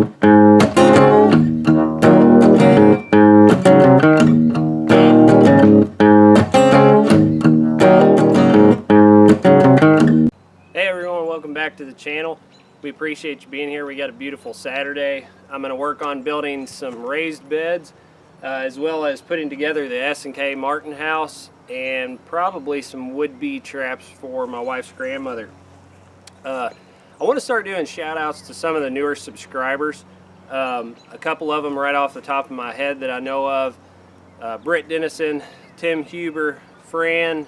Hey everyone, welcome back to the channel. We appreciate you being here. We got a beautiful Saturday. I'm going to work on building some raised beds as well as putting together the S&K Martin house and probably some would-be traps for my wife's grandmother. I want to start doing shout outs to some of the newer subscribers. A couple of them right off the top of my head that I know of. Britt Dennison, Tim Huber, Fran.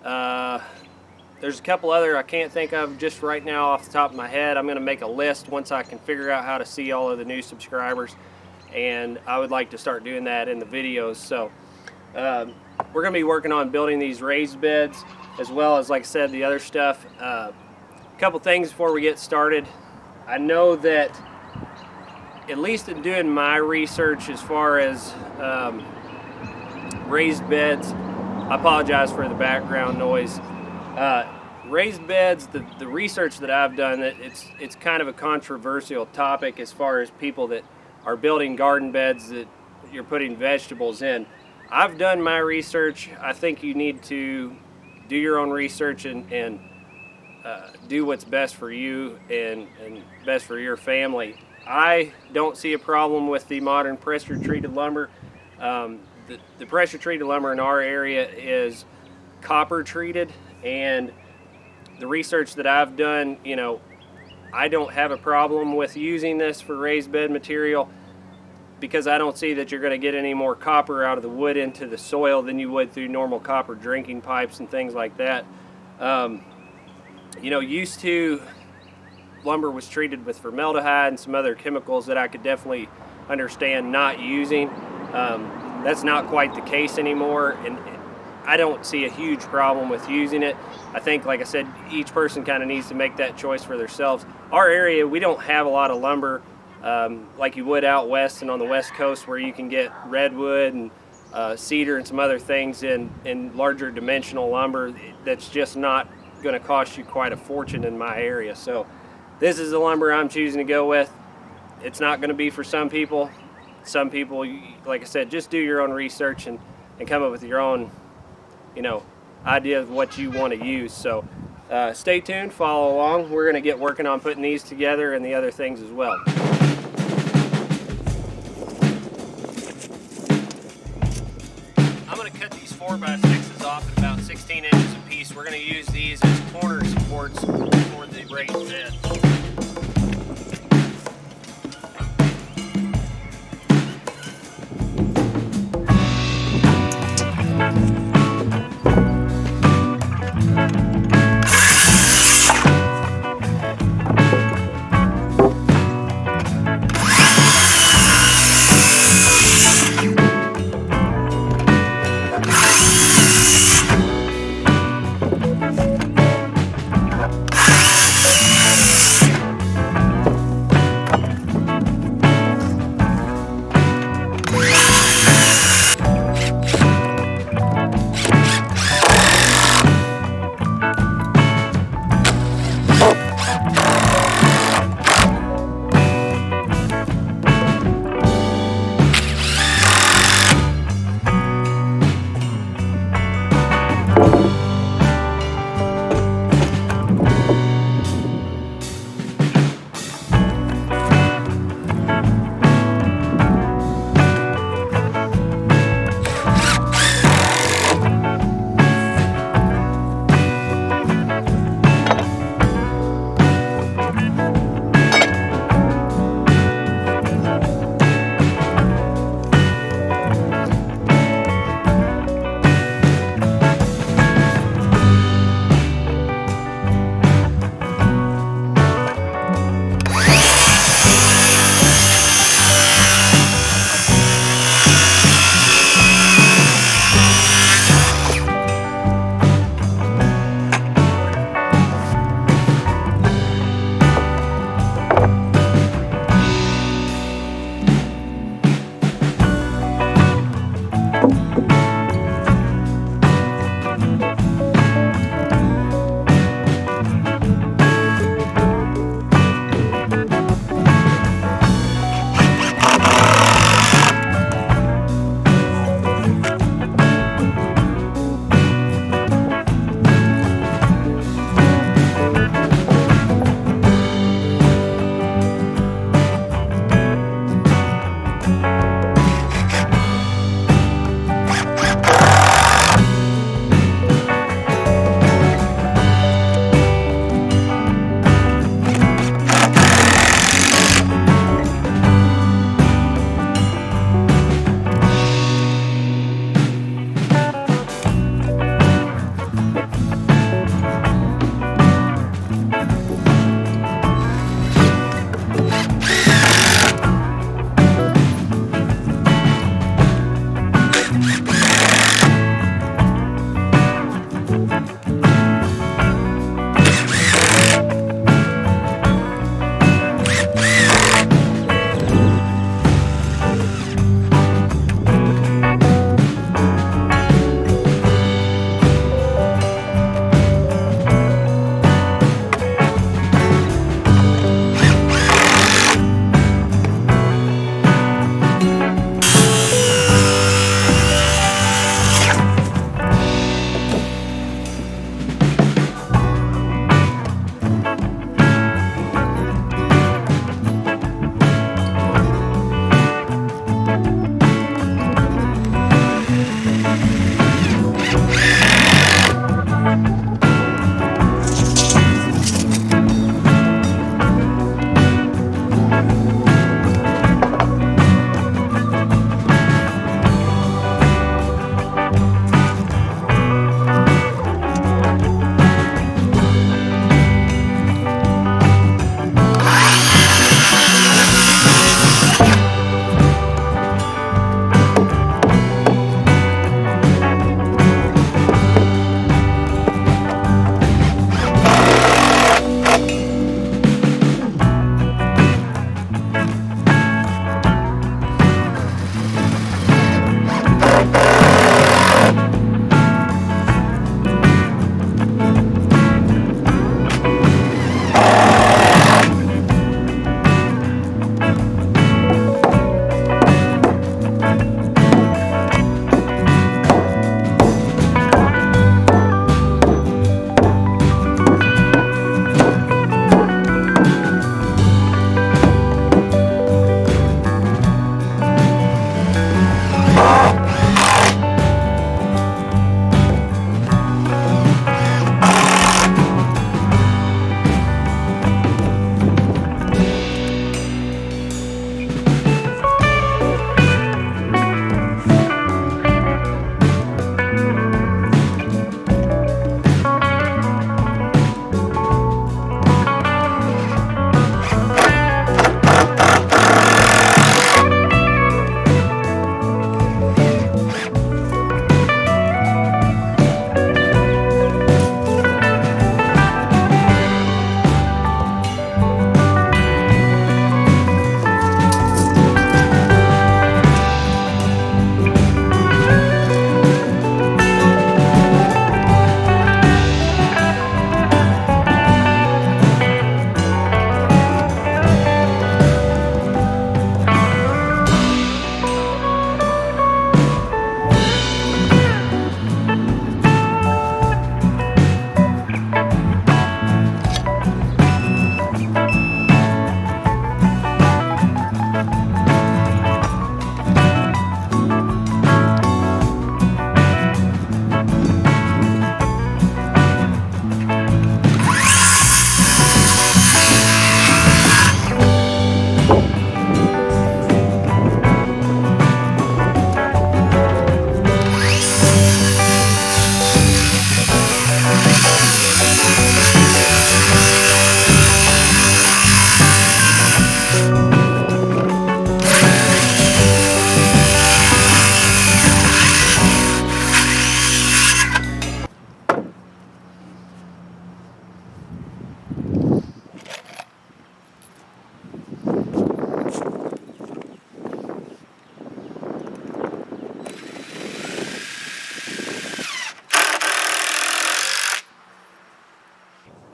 There's a couple other I can't think of just right now off the top of my head. I'm going to make a list once I can figure out how to see all of the new subscribers, and I would like to start doing that in the videos. So we're going to be working on building these raised beds as well as, like I said, the other stuff. A couple things before we get started. I know that at least in doing my research as far as raised beds, I apologize for the background noise. Raised beds, the research that I've done, it's kind of a controversial topic as far as people that are building garden beds that you're putting vegetables in. I've done my research. I think you need to do your own research and do what's best for you and best for your family. I don't see a problem with the modern pressure treated lumber. The pressure treated lumber in our area is copper treated, and the research that I've done, you know, I don't have a problem with using this for raised bed material because I don't see that you're going to get any more copper out of the wood into the soil than you would through normal copper drinking pipes and things like that. You know, used to, lumber was treated with formaldehyde and some other chemicals that I could definitely understand not using. That's not quite the case anymore, and I don't see a huge problem with using it. I think, like I said, each person kind of needs to make that choice for themselves. Our area, we don't have a lot of lumber like you would out west and on the west coast, where you can get redwood and cedar and some other things in larger dimensional lumber. That's just not going to cost you quite a fortune in my area. So this is the lumber I'm choosing to go with. It's not going to be for some people. Some people, like I said, just do your own research and come up with your own, you know, idea of what you want to use. So stay tuned, follow along. We're going to get working on putting these together and the other things as well. I'm going to cut these 4x6s off at about 16 inches a piece. We're going to use these as corner supports for the raised bed.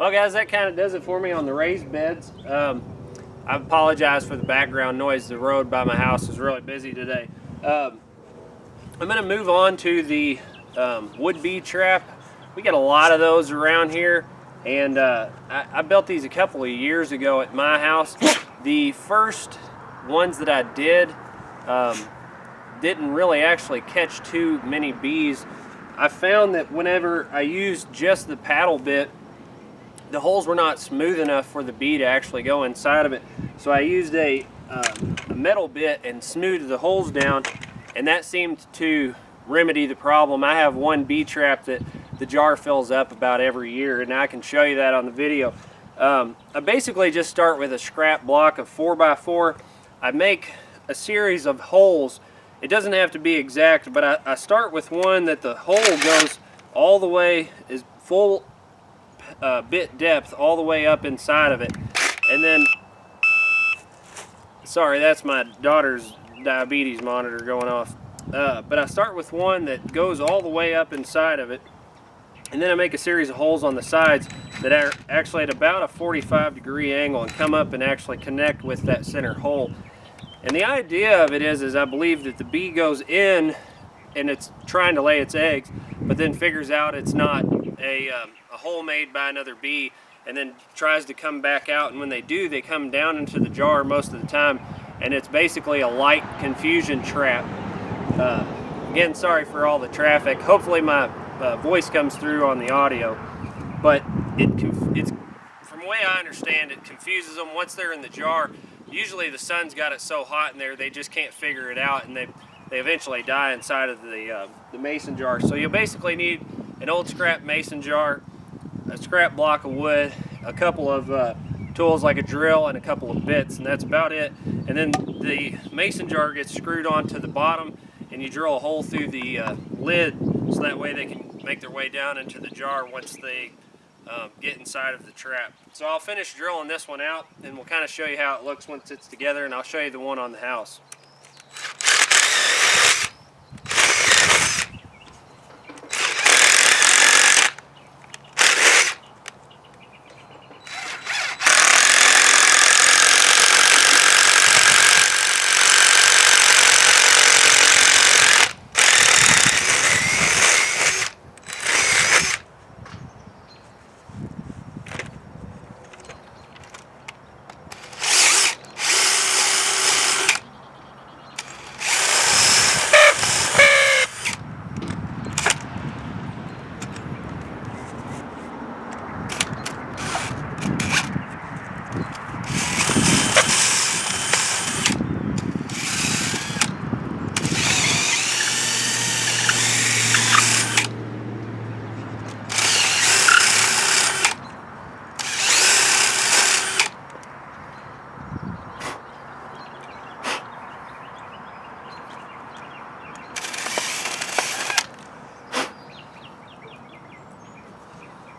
Well guys, that kind of does it for me on the raised beds. I apologize for the background noise. The road by my house is really busy today. I'm going to move on to the wood bee trap. We got a lot of those around here, and I built these a couple of years ago at my house. The first ones that I did didn't really actually catch too many bees. I found that whenever I used just the paddle bit, the holes were not smooth enough for the bee to actually go inside of it. So I used a metal bit and smoothed the holes down, and that seemed to remedy the problem. I have one bee trap that the jar fills up about every year, and I can show you that on the video. I basically just start with a scrap block of 4x4. I make a series of holes. It doesn't have to be exact, but I start with one that the hole goes all the way, is full bit depth all the way up inside of it. And then, sorry, that's my daughter's diabetes monitor going off. But I start with one that goes all the way up inside of it, and then I make a series of holes on the sides that are actually at about a 45-degree angle and come up and actually connect with that center hole. And the idea of it is I believe that the bee goes in and it's trying to lay its eggs, but then figures out it's not a hole made by another bee, and then tries to come back out, and when they do, they come down into the jar most of the time, and it's basically a light confusion trap. Again, sorry for all the traffic. Hopefully my voice comes through on the audio, but it's from the way I understand it, confuses them once they're in the jar. Usually the sun's got it so hot in there they just can't figure it out, and they eventually die inside of the mason jar. So you'll basically need an old scrap mason jar, a scrap block of wood, a couple of tools like a drill, and a couple of bits, and that's about it. And then the mason jar gets screwed onto the bottom, and you drill a hole through the lid, so that way they can make their way down into the jar once they get inside of the trap. So I'll finish drilling this one out, and we'll kind of show you how it looks once it's together, and I'll show you the one on the house.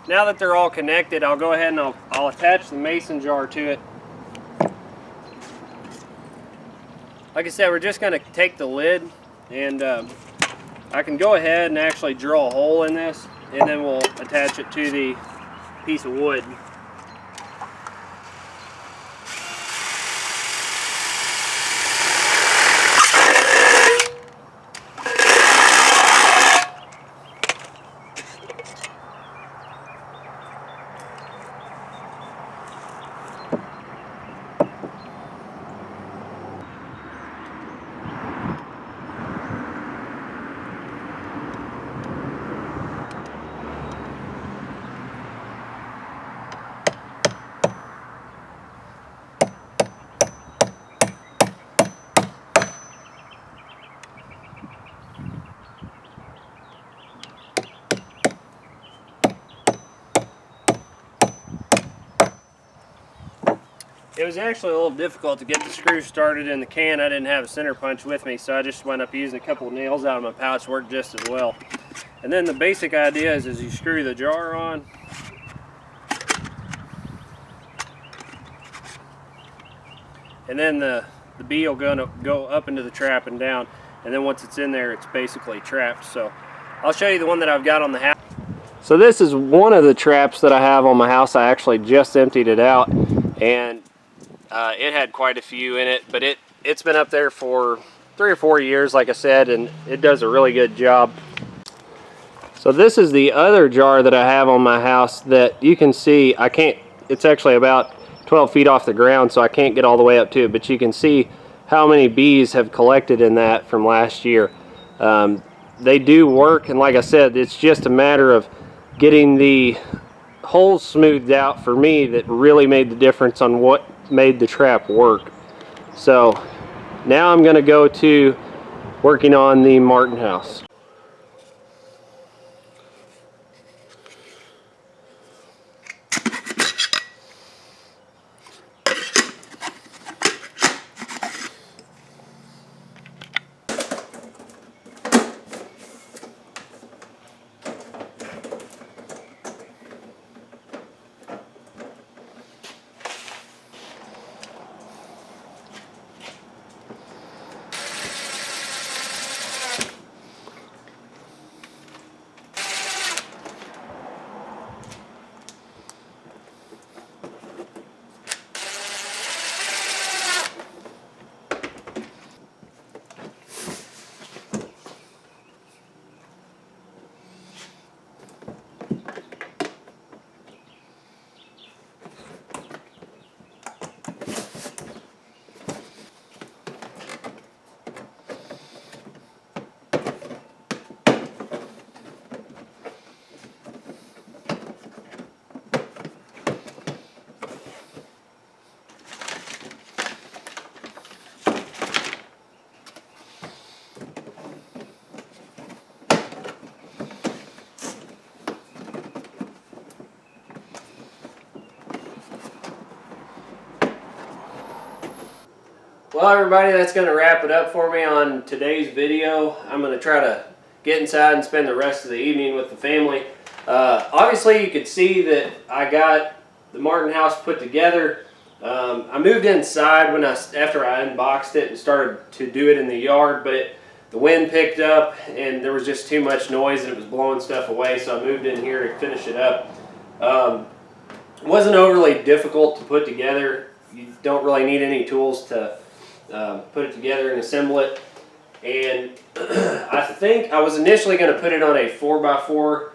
Now that they're all connected, I'll go ahead and I'll attach the mason jar to it. Like I said, we're just going to take the lid, and I can go ahead and actually drill a hole in this, and then we'll attach it to the piece of wood. It was actually a little difficult to get the screw started in the can. I didn't have a center punch with me, so I just wound up using a couple of nails out of my pouch. Worked just as well. And then the basic idea is you screw the jar on, and then the bee will go up into the trap and down, and then once it's in there, it's basically trapped. So I'll show you the one that I've got on the house. So this is one of the traps that I have on my house. I actually just emptied it out, and it had quite a few in it, but it's been up there for 3 or 4 years, like I said, and it does a really good job. So this is the other jar that I have on my house that you can see. I can't, it's actually about 12 feet off the ground, so I can't get all the way up to it, but you can see how many bees have collected in that from last year. They do work, and like I said, it's just a matter of getting the holes smoothed out for me that really made the difference on what made the trap work. So now I'm going to go to working on the Martin house. Well, everybody, that's going to wrap it up for me on today's video. I'm going to try to get inside and spend the rest of the evening with the family. Obviously, you could see that I got the Martin house put together. I moved inside after I unboxed it and started to do it in the yard, but the wind picked up and there was just too much noise and it was blowing stuff away, so I moved in here to finish it up. It wasn't overly difficult to put together. You don't really need any tools to put it together and assemble it. And I think I was initially going to put it on a 4x4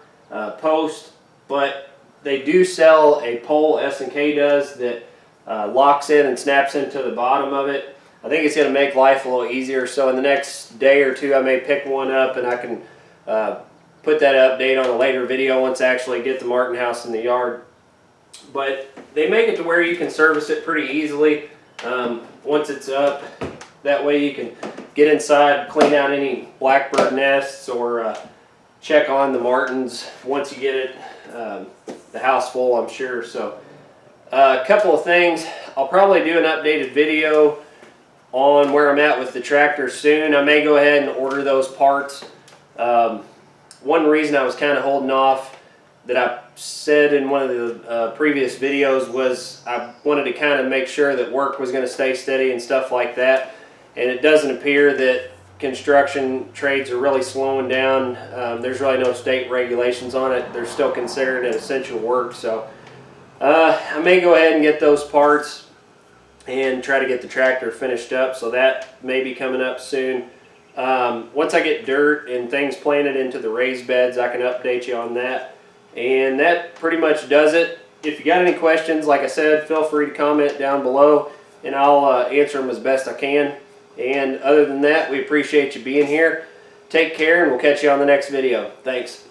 post, but they do sell a pole, S&K does, that locks in and snaps into the bottom of it. I think it's going to make life a little easier, so in the next day or two I may pick one up and I can put that update on a later video once I actually get the Martin house in the yard. But they make it to where you can service it pretty easily once it's up. That way you can get inside, clean out any blackbird nests, or check on the Martins once you get it the house full, I'm sure. So a couple of things. I'll probably do an updated video on where I'm at with the tractor soon. I may go ahead and order those parts. One reason I was kind of holding off, that I said in one of the previous videos, was I wanted to kind of make sure that work was going to stay steady and stuff like that. And it doesn't appear that construction trades are really slowing down. There's really no state regulations on it. They're still considered an essential work. So I may go ahead and get those parts and try to get the tractor finished up. So that may be coming up soon. Once I get dirt and things planted into the raised beds, I can update you on that. And that pretty much does it. If you got any questions, like I said, feel free to comment down below and I'll answer them as best I can. And other than that, we appreciate you being here. Take care and we'll catch you on the next video. Thanks.